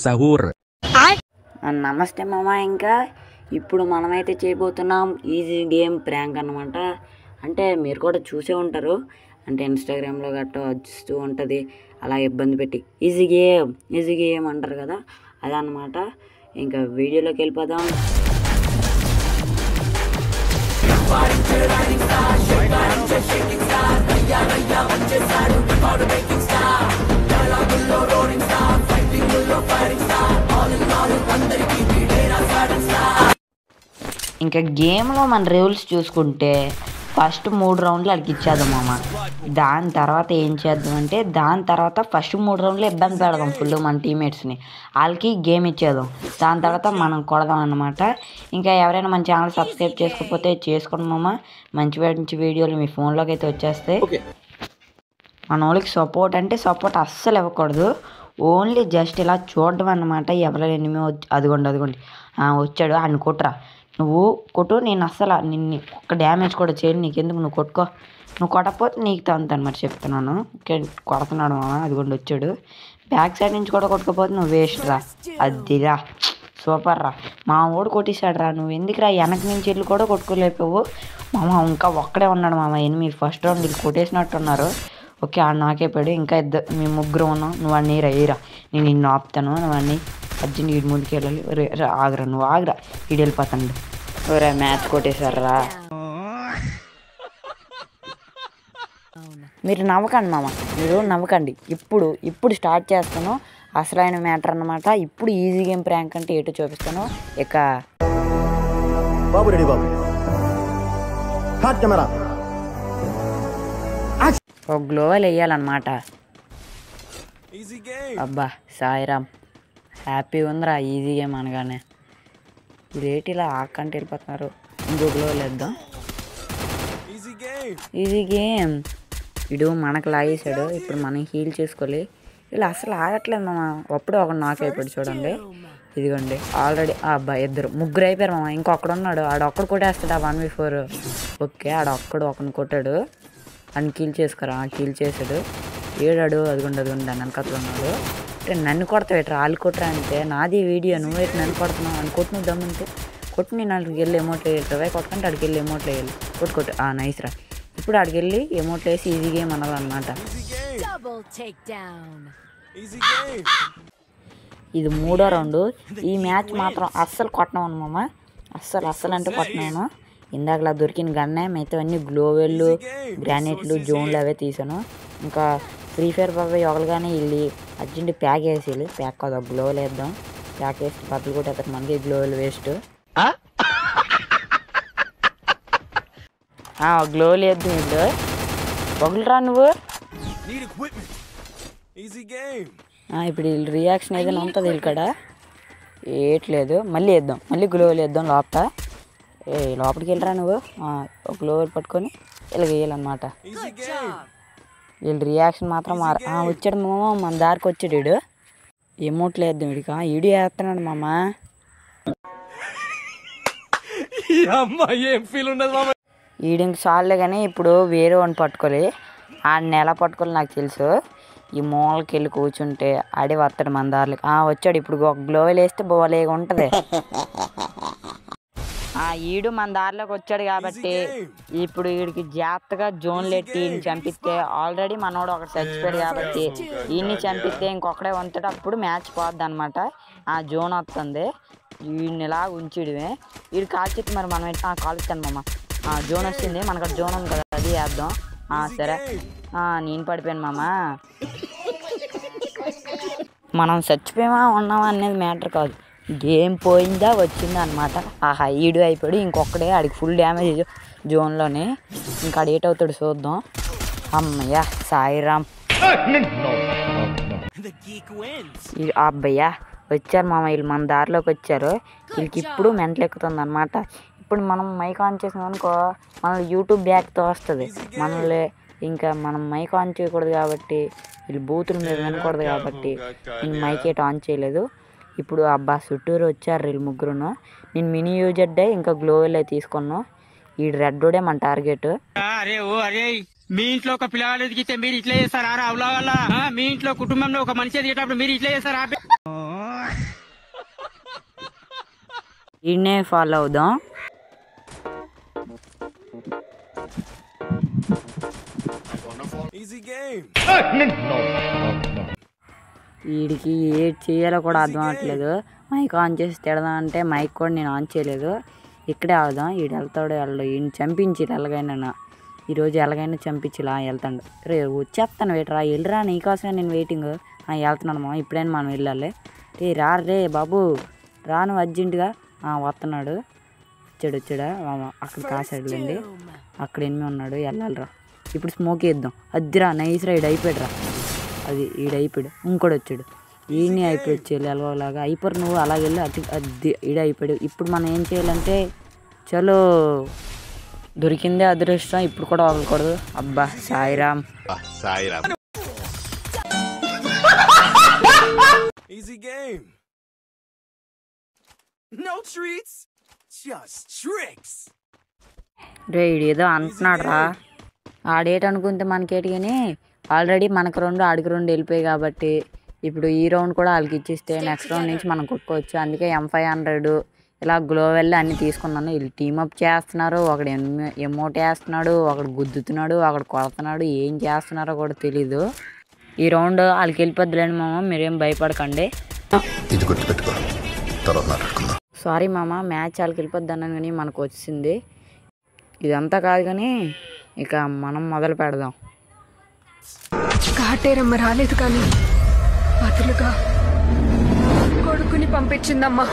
sahur. నమస్తే మామ. ఇంకా ఇప్పుడు మనమైతే చేయబోతున్నాం ఈజీ గేమ్ ప్రాంక్ అన్నమాట. అంటే మీరు కూడా చూసే ఉంటారు, అంటే ఇన్స్టాగ్రామ్లో గట్రా వస్తూ ఉంటుంది అలా ఇబ్బంది పెట్టి ఈజీ గేమ్ అంటారు కదా, అదనమాట. ఇంకా వీడియోలోకి వెళ్ళిపోదాం. ఇంకా గేమ్లో మన రూల్స్ చూసుకుంటే ఫస్ట్ 3 రౌండ్లు వాళ్ళకి ఇచ్చేద్దాం మామ. దాని తర్వాత ఏం చేద్దామంటే ఫస్ట్ 3 రౌండ్లు ఇబ్బంది పెడదాం ఫుల్ మన టీమ్మేట్స్ని. వాళ్ళకి గేమ్ ఇచ్చేద్దాం, దాని తర్వాత మనం కొడదాం అన్నమాట. ఇంకా ఎవరైనా మన ఛానల్ సబ్స్క్రైబ్ చేసుకోకపోతే చేసుకోండి మామ. మంచి మంచి వీడియోలు మీ ఫోన్లోకి అయితే వచ్చేస్తాయి. మన వాళ్ళకి సపోర్ట్ అస్సలు ఇవ్వకూడదు, ఓన్లీ జస్ట్ ఇలా చూడడం అన్నమాట. ఎవరైనా ఎనిమి అదిగోండి వచ్చాడు, ఆయన కొట్టురా, నువ్వు కొట్టు, నేను అస్సలు నిన్ను ఒక్క డ్యామేజ్ కూడా చేయను, నీకెందుకు, నువ్వు కొట్టుకో, నువ్వు కొట్టకపోతే నీకు తంత అనమాట చెప్తున్నాను. కొడుతున్నాడు మామ, అదిగోండి వచ్చాడు. బ్యాక్ సైడ్ నుంచి కూడా కొట్టుకోపోతే నువ్వు వేస్ట్ రా, అదిరా సూపర్ రా, మా వాడు కొట్టేశాడు రా, నువ్వు ఎందుకురా వెనక నుంచి వెళ్ళి కూడా కొట్టుకోలేకపోవు మామ. ఇంకా ఒక్కడే ఉన్నాడు మామ ఎనిమి. ఫస్ట్ రౌండ్ వీళ్ళు కొట్టేసినట్టున్నారు. ఓకే, ఆడు నాకేపాడు. ఇంకా మేము ముగ్గురు ఉన్నాం. నువ్వు అన్నీ రా, నేను నిన్ను ఆపుతాను, నువ్వు అన్నీ అర్జున్ వీడి ముందుకు వెళ్ళాలి. ఆగరా, నువ్వు ఆగరా, వీడు వెళ్ళిపోతాడు. రే మ్యాచ్ కొట్టేశారా. మీరు నవ్వకండి మామ, మీరు నవ్వకండి. ఇప్పుడు స్టార్ట్ చేస్తాను అసలైన మ్యాటర్ అన్నమాట. ఇప్పుడు ఈజీ గేమ్ ప్రాంక్ అంటే ఏటో చూపిస్తాను. ఇక బాబు రెడీ బాబు, కెమెరా, ఒక గ్లోవల్ వేయాలన్నమాట. అబ్బా సాయిరామ్, హ్యాపీగా ఉందిరా ఈజీ గేమ్ అనగానే. ఇదేంటి ఇలా ఆకంటే వెళ్ళిపోతున్నారు. ఇంకో గ్లోవల్ వేద్దాం. Easy game. ఇడు మనకు లాగేసాడు, ఇప్పుడు మనం హీల్ చేసుకోవాలి. ఇలా అసలు ఆగట్లేదు మామ. అప్పుడు ఒక నాక్ అయిపోయాడు చూడండి, ఇదిగోండి ఆల్రెడీ. అబ్బాయి ముగ్గురు అయిపోయారు మామ. ఇంకొకడు ఉన్నాడు, ఆడొక్కడు కొట్టేస్తాడు 1v4. ఓకే, ఒకరిని కొట్టాడు, అని కీల్ చేసుకోరా, కీల్ చేశాడు. ఏడాడు, అదిగోండి దాన్ని వెనకట్లు ఉన్నాడు. నన్ను కొడతావు ఎట్రా, వాళ్ళు కొట్టరా అంటే నాది వీడియో, నువ్వు నన్ను కొడుతున్నావు అని కొట్టు. నువ్వు దమ్ముంటే కొట్టు, నేను అక్కడికి వెళ్ళి ఎమోట్లు వేయాలి. కొట్టుకుంటే అక్కడికి వెళ్ళి ఎమోట్లు వేయాలి. కొట్టు నైస్ రా. ఇప్పుడు అక్కడికి వెళ్ళి ఎమోట్లు వేసి ఈజీ గేమ్ అనాలన్నమాట. ఇది 3వ రౌండ్. ఈ మ్యాచ్ మాత్రం అస్సలు కొట్టను మామ, అస్సలు అంటే కొట్టినాను. ఇందాకలా దొరికిన గన్నే, మిగతా అన్ని గ్లోవెల్లు, గ్రానైట్లు, జోన్లు అవే తీసాను. ఇంకా ఫ్రీ ఫైర్ బాబాయ్ ఒకలుగానే వెళ్ళి అర్జెంట్ ప్యాక్ వేసేయాలి. ప్యాక్ కాదు, గ్లోవెల్ వేద్దాం. ప్యాక్ వేసి బట్టలు కొట్టేస్తారు మనకి, గ్లోవెల్ వేస్ట్. గ్లోవెల్ వేద్దాం. వీళ్ళు ఒకలురా నువ్వు. ఇప్పుడు వీళ్ళు రియాక్షన్ ఏదైనా ఉంటుంది వీళ్ళకడ, ఏట్లేదు. మళ్ళీ వేద్దాం, మళ్ళీ గ్లోవెల్ వేద్దాం. లోపలికి వెళ్ళరా నువ్వు. ఒక గ్లోవెల్ పట్టుకొని ఇలా వేయాలన్నమాట. వీళ్ళు రియాక్షన్ మాత్రం వచ్చాడు మామ, మన దారికి వచ్చాడు వీడు. ఎమోట్లు వేద్దాం వీడికి. వీడియో వేస్తున్నాడు మామ. వీడికి చాలే కానీ ఇప్పుడు వేరే వాడిని పట్టుకోవాలి. ఆడిని ఎలా పట్టుకోవాలి నాకు తెలుసు. ఈ మూలకి వెళ్ళి కూర్చుంటే ఆడే వస్తాడు మన దారిలోకి. వచ్చాడు. ఇప్పుడు ఒక గ్లోవెల్ వేస్తే బోలేగా ఉంటుంది. ఈడు మన దారిలోకి వచ్చాడు కాబట్టి ఇప్పుడు వీడికి జాగ్రత్తగా జోన్లు ఎట్టి చంపిస్తే, ఆల్రెడీ మనోడు ఒకటి చచ్చిపోయాడు కాబట్టి ఈయన్ని చంపిస్తే ఇంకొకడే వంతాడు. అప్పుడు మ్యాచ్ పోద్ది అనమాట. జోన్ వస్తుంది, వీడిని ఇలా ఉంచిడమే. వీడు కాల్చితే మరి మనం ఎట్లా కాలుస్తాను మామ. జోన్ వచ్చింది మనకు, జోన్ ఉంది కదా, అది వేద్దాం. సరే, నేను పడిపోయాను మామ. మనం చచ్చిపోయామా ఉన్నామా అనేది మ్యాటర్ కాదు, గేమ్ పోయిందా వచ్చిందా అనమాట. ఈడు అయిపోయాడు. ఇంకొకడే, ఆడికి ఫుల్ డ్యామేజ్ జోన్లోనే. ఇంకా ఆడు ఏట్ అవుతాడు చూద్దాం. అమ్మయ్యా సాయిరామ్. అబ్బయ్యా వచ్చారు మామ, వీళ్ళు మన దారిలోకి వచ్చారు. వీళ్ళకి ఇప్పుడు మెంటలు ఎక్కుతుంది అనమాట. ఇప్పుడు మనం మైక్ ఆన్ చేసాం అనుకో, మనల్ని యూట్యూబ్ బ్యాక్తో వస్తుంది మనల్ని. ఇంకా మనం మైక్ ఆన్ చేయకూడదు కాబట్టి, వీళ్ళు బూతుల మీద వినకూడదు కాబట్టి నేను మైక్ ఏట్ ఆన్ చేయలేదు. ఇప్పుడు చుట్టూరు వచ్చారు వీళ్ళు ముగ్గురును. నేను మినీ యూజెడ్ ఇంకా గ్లోవెల్ తీసుకున్నాను. ఈ రెడ్ రోడే మన టార్గెట్. మీ ఇంట్లో ఒక పిల్లలు ఎదిగితే మీరు ఇట్లా చేస్తారా రావుల వల్ల? మీ ఇంట్లో కుటుంబంలో ఒక మనిషి ఎదిగేటప్పుడు మీరు ఇట్లా చేస్తారా? ఈయనే ఫాలో అవుదాం. వీడికి ఏది చేయాలో కూడా అర్థం అవ్వట్లేదు. మైక్ ఆన్ చేసి తిడదాం అంటే మైక్ కూడా నేను ఆన్ చేయలేదు. ఇక్కడే ఆగుదాం. వీడు వెళ్తాడు వెళ్ళడు. వీడిని చంపించి ఎలాగైనా ఈరోజు ఎలాగైనా చంపించిలా వెళ్తాడు. రే వచ్చేస్తాను వేటరా వెళ్ళిరా, నీకోసమే నేను వెయిటింగ్. వెళ్తున్నాను మా ఇప్పుడైనా మనం వెళ్ళాలి. రే రా రే బాబు రాను అర్జెంటుగా. వస్తున్నాడు. వచ్చాడా అక్కడ కాసాడులేండి. అక్కడ ఎనిమిది ఉన్నాడు. వెళ్ళాలిరా. ఇప్పుడు స్మోక్ వేద్దాం. అద్దిరా నైస్ రా. ఈడు అయిపోయాడు రా. అది ఈడైపోయాడు. ఇంకోటి వచ్చాడు. ఈయన్ని అయిపోయి వచ్చేయాలి ఎలాగోలాగా. అయిపోరు నువ్వు అలాగెళ్ళి అది ఈడ అయిపోయాడు. ఇప్పుడు మనం ఏం చేయాలంటే చలో దొరికిందే అదృష్టం. ఇప్పుడు కూడా వదలకూడదు. అబ్బా Sairam. Easy game. No treats, just tricks. రే ఏదో అంటున్నాడు రా. ఆడేటనుకుంటే మనకేటి కానీ ఆల్రెడీ మనకు 2 ఆడికి 2 వెళ్ళిపోయాయి కాబట్టి ఇప్పుడు ఈ రౌండ్ కూడా వాళ్ళకి ఇచ్చిస్తే నెక్స్ట్ రౌండ్ నుంచి మనం కొట్టుకోవచ్చు. అందుకే M500 ఇలా గ్లోవెల్ అన్నీ తీసుకున్నాను. వీళ్ళు టీమప్ చేస్తున్నారు. ఒకడు ఎమోట్ వేస్తున్నాడు, ఒకడు గుద్దుతున్నాడు, ఒకడు కొడుతున్నాడు. ఏం చేస్తున్నారో కూడా తెలీదు. ఈ రౌండ్ వాళ్ళకి వెళ్ళిపోద్దులేండి మామ, మీరేం భయపడకండి. సారీ మామ, మ్యాచ్ వాళ్ళకి వెళ్ళిపోద్ది అన్నాను కానీ మనకు వచ్చింది. ఇదంతా కాదు కానీ ఇక మనం మొదలు పెడదాం. కాటేరమ్మ రాలేదు కానీ బదులుగా కొడుకుని పంపించిందమ్మా.